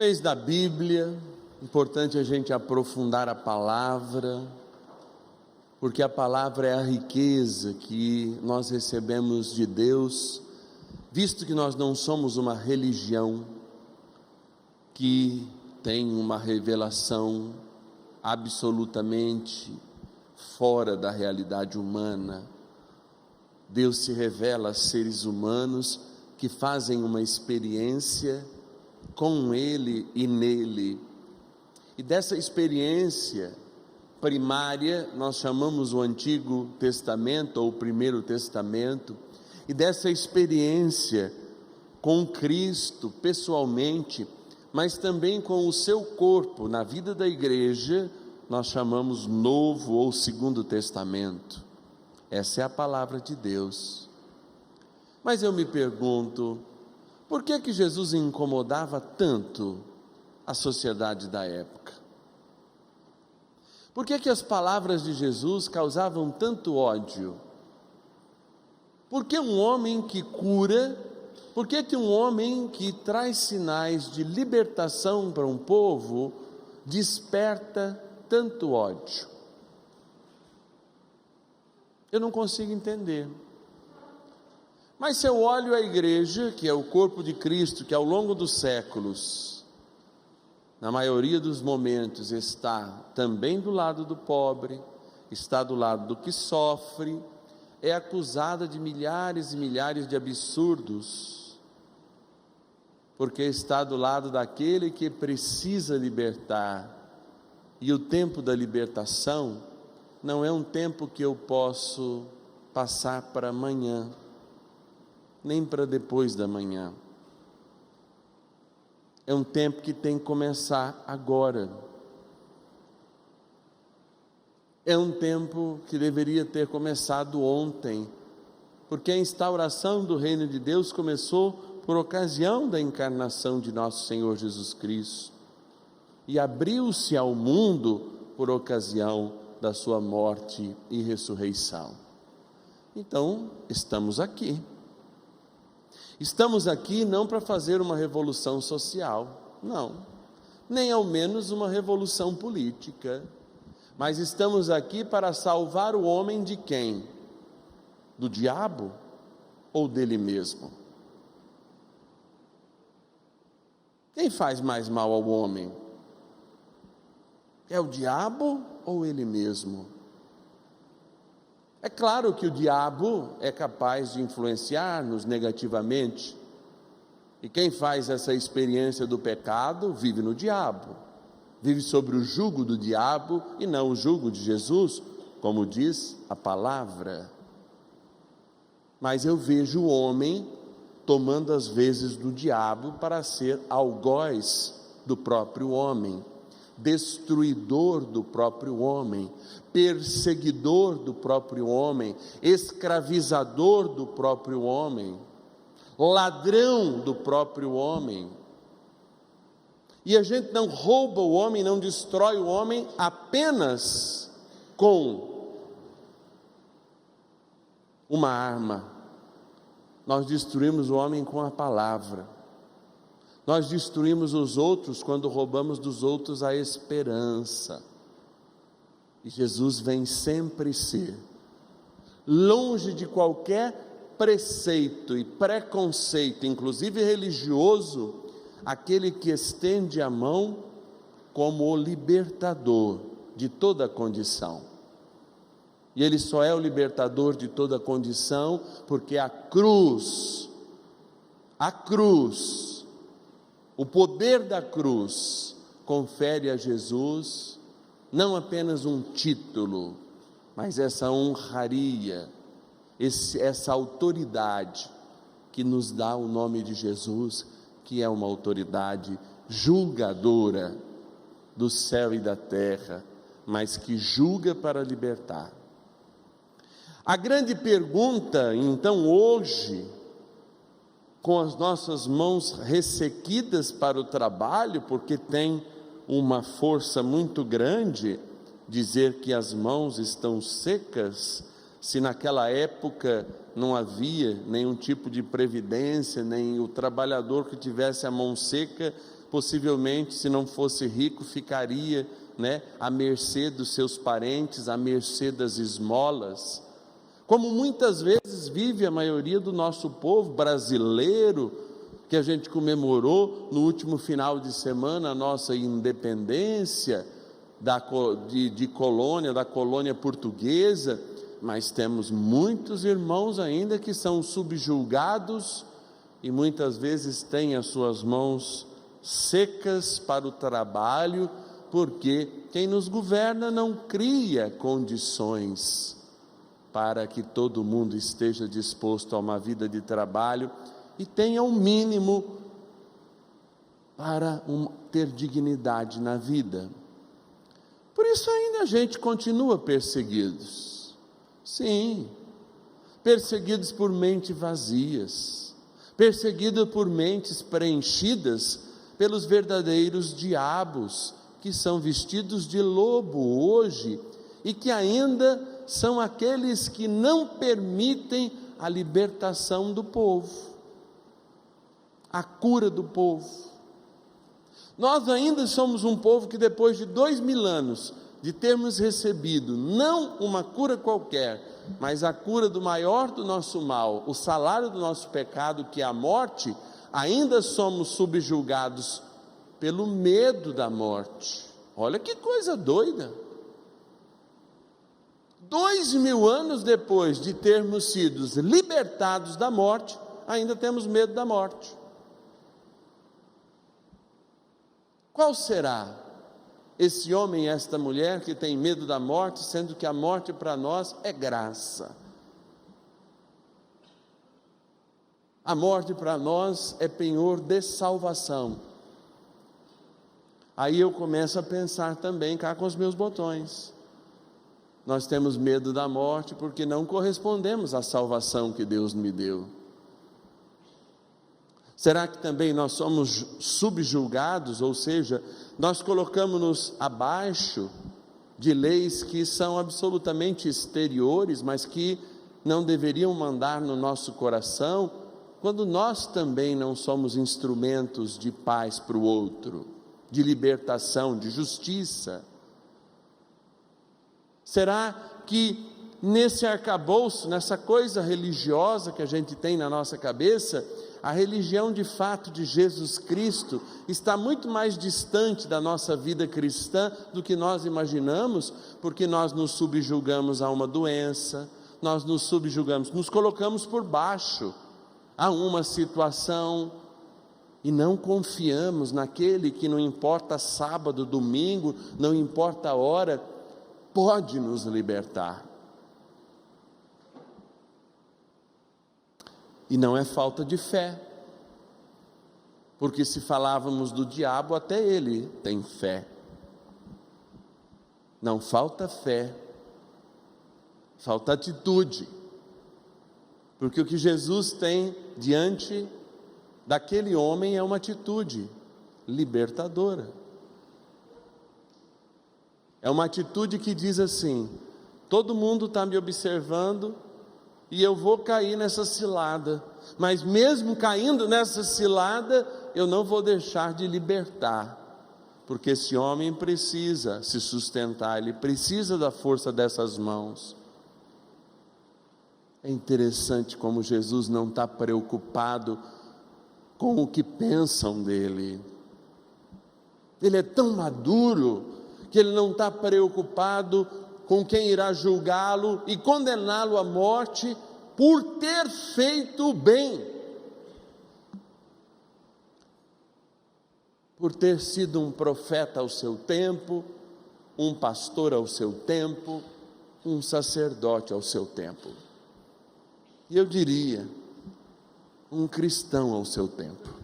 Desde da Bíblia, importante a gente aprofundar a palavra, porque a palavra é a riqueza que nós recebemos de Deus, visto que nós não somos uma religião que tem uma revelação absolutamente fora da realidade humana. Deus se revela a seres humanos que fazem uma experiência com Ele e nele. E dessa experiência primária, nós chamamos o Antigo Testamento ou o Primeiro Testamento, e dessa experiência com Cristo pessoalmente, mas também com o seu corpo na vida da igreja, nós chamamos Novo ou Segundo Testamento. Essa é a palavra de Deus. Mas eu me pergunto, por que Jesus incomodava tanto a sociedade da época? Por que as palavras de Jesus causavam tanto ódio? Por que um homem que cura, por que um homem que traz sinais de libertação para um povo desperta tanto ódio? Eu não consigo entender. Mas se eu olho a igreja, que é o corpo de Cristo, que ao longo dos séculos, na maioria dos momentos, está também do lado do pobre, está do lado do que sofre, é acusada de milhares e milhares de absurdos, porque está do lado daquele que precisa libertar, e o tempo da libertação não é um tempo que eu posso passar para amanhã, nem para depois da manhã. É um tempo que tem que começar agora. É um tempo que deveria ter começado ontem, porque a instauração do reino de Deus começou por ocasião da encarnação de nosso Senhor Jesus Cristo, e abriu-se ao mundo por ocasião da sua morte e ressurreição. Então, estamos aqui. Estamos aqui não para fazer uma revolução social, não, nem ao menos uma revolução política, mas estamos aqui para salvar o homem de quem? Do diabo ou dele mesmo? Quem faz mais mal ao homem? É o diabo ou ele mesmo? É claro que o diabo é capaz de influenciar-nos negativamente, e quem faz essa experiência do pecado vive no diabo, vive sobre o jugo do diabo e não o jugo de Jesus, como diz a palavra. Mas eu vejo o homem tomando as vezes do diabo para ser algoz do próprio homem, destruidor do próprio homem, perseguidor do próprio homem, escravizador do próprio homem, ladrão do próprio homem. E a gente não rouba o homem, não destrói o homem apenas com uma arma. Nós destruímos o homem com a palavra. Nós destruímos os outros quando roubamos dos outros a esperança. E Jesus vem sempre ser, longe de qualquer preceito e preconceito, inclusive religioso, aquele que estende a mão como o libertador de toda condição. E ele só é o libertador de toda condição porque a cruz, o poder da cruz confere a Jesus não apenas um título, mas essa honraria, essa autoridade que nos dá o nome de Jesus, que é uma autoridade julgadora do céu e da terra, mas que julga para libertar. A grande pergunta, então, hoje, com as nossas mãos ressequidas para o trabalho, porque tem uma força muito grande dizer que as mãos estão secas, se naquela época não havia nenhum tipo de previdência, nem o trabalhador que tivesse a mão seca possivelmente, se não fosse rico, ficaria, à mercê dos seus parentes, à mercê das esmolas, como muitas vezes vive a maioria do nosso povo brasileiro, que a gente comemorou no último final de semana a nossa independência da colônia portuguesa, mas temos muitos irmãos ainda que são subjugados e muitas vezes têm as suas mãos secas para o trabalho, porque quem nos governa não cria condições para que todo mundo esteja disposto a uma vida de trabalho e tenha o mínimo para ter dignidade na vida. Por isso ainda a gente continua perseguidos. Sim, perseguidos por mentes vazias, perseguidos por mentes preenchidas pelos verdadeiros diabos, que são vestidos de lobo hoje, e que ainda são aqueles que não permitem a libertação do povo, a cura do povo. Nós ainda somos um povo que, depois de 2000 anos de termos recebido não uma cura qualquer, mas a cura do maior do nosso mal, o salário do nosso pecado, que é a morte, ainda somos subjugados pelo medo da morte. Olha que coisa doida! 2000 anos depois de termos sido libertados da morte, ainda temos medo da morte. Qual será esse homem e esta mulher que tem medo da morte, sendo que a morte para nós é graça? A morte para nós é penhor de salvação. Aí eu começo a pensar também cá com os meus botões. Nós temos medo da morte porque não correspondemos à salvação que Deus me deu. Será que também nós somos subjugados, ou seja, nós colocamos-nos abaixo de leis que são absolutamente exteriores, mas que não deveriam mandar no nosso coração, quando nós também não somos instrumentos de paz para o outro, de libertação, de justiça? Será que nesse arcabouço, nessa coisa religiosa que a gente tem na nossa cabeça, a religião de fato de Jesus Cristo está muito mais distante da nossa vida cristã do que nós imaginamos, porque nós nos subjugamos a uma doença, nós nos subjugamos, nos colocamos por baixo a uma situação e não confiamos naquele que, não importa sábado, domingo, não importa a hora, pode nos libertar. E não é falta de fé, porque se falávamos do diabo, até ele tem fé. Não falta fé, falta atitude, porque o que Jesus tem diante daquele homem é uma atitude libertadora. É uma atitude que diz assim: todo mundo está me observando e eu vou cair nessa cilada, mas mesmo caindo nessa cilada, eu não vou deixar de libertar, porque esse homem precisa se sustentar, ele precisa da força dessas mãos. É interessante como Jesus não está preocupado com o que pensam dele. Ele é tão maduro que ele não está preocupado com quem irá julgá-lo e condená-lo à morte por ter feito o bem, por ter sido um profeta ao seu tempo, um pastor ao seu tempo, um sacerdote ao seu tempo, e eu diria, um cristão ao seu tempo.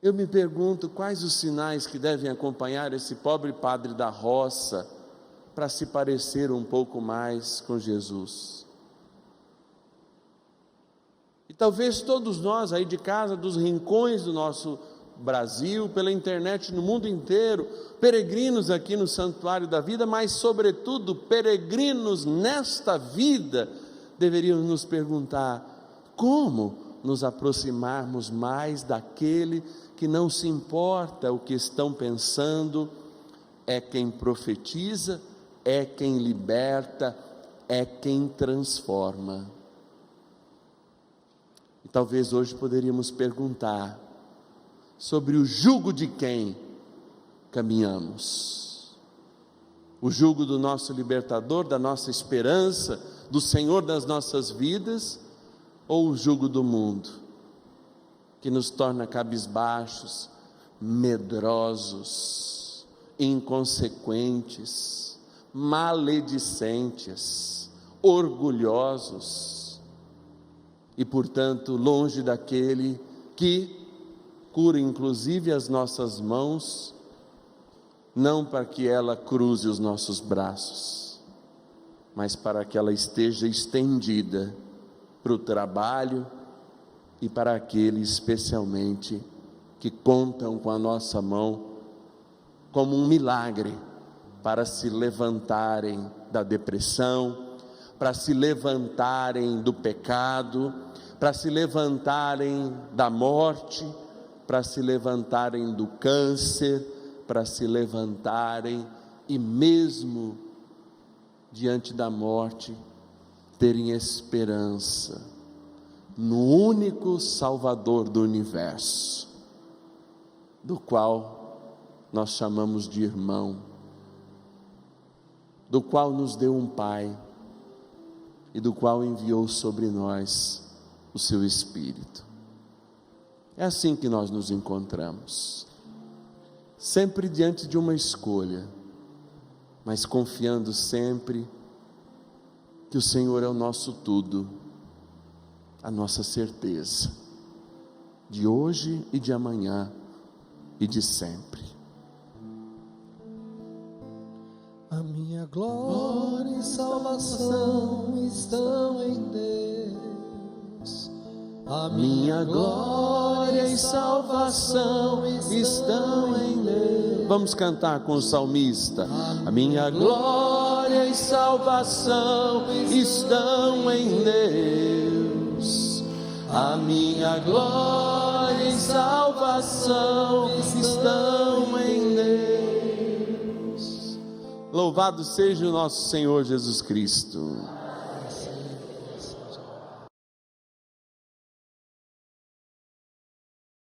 Eu me pergunto quais os sinais que devem acompanhar esse pobre padre da roça para se parecer um pouco mais com Jesus. E talvez todos nós aí de casa, dos rincões do nosso Brasil, pela internet no mundo inteiro, peregrinos aqui no Santuário da Vida, mas sobretudo peregrinos nesta vida, deveríamos nos perguntar: como nos aproximarmos mais daquele que não se importa o que estão pensando, é quem profetiza, é quem liberta, é quem transforma. E talvez hoje poderíamos perguntar sobre o jugo de quem caminhamos. O jugo do nosso libertador, da nossa esperança, do Senhor das nossas vidas, ou o jugo do mundo, que nos torna cabisbaixos, medrosos, inconsequentes, maledicentes, orgulhosos e, portanto, longe daquele que cura inclusive as nossas mãos, não para que ela cruze os nossos braços, mas para que ela esteja estendida para o trabalho e para aqueles especialmente que contam com a nossa mão como um milagre para se levantarem da depressão, para se levantarem do pecado, para se levantarem da morte, para se levantarem do câncer, para se levantarem e mesmo diante da morte terem esperança no único Salvador do universo, do qual nós chamamos de irmão, do qual nos deu um Pai e do qual enviou sobre nós o seu Espírito. É assim que nós nos encontramos, sempre diante de uma escolha, mas confiando sempre que o Senhor é o nosso tudo, a nossa certeza, de hoje e de amanhã e de sempre. A minha glória e salvação estão em Deus. A minha glória e salvação estão em Deus. Vamos cantar com o salmista. A minha glória e salvação estão em Deus. A minha glória e salvação estão em Deus. Louvado seja o nosso Senhor Jesus Cristo.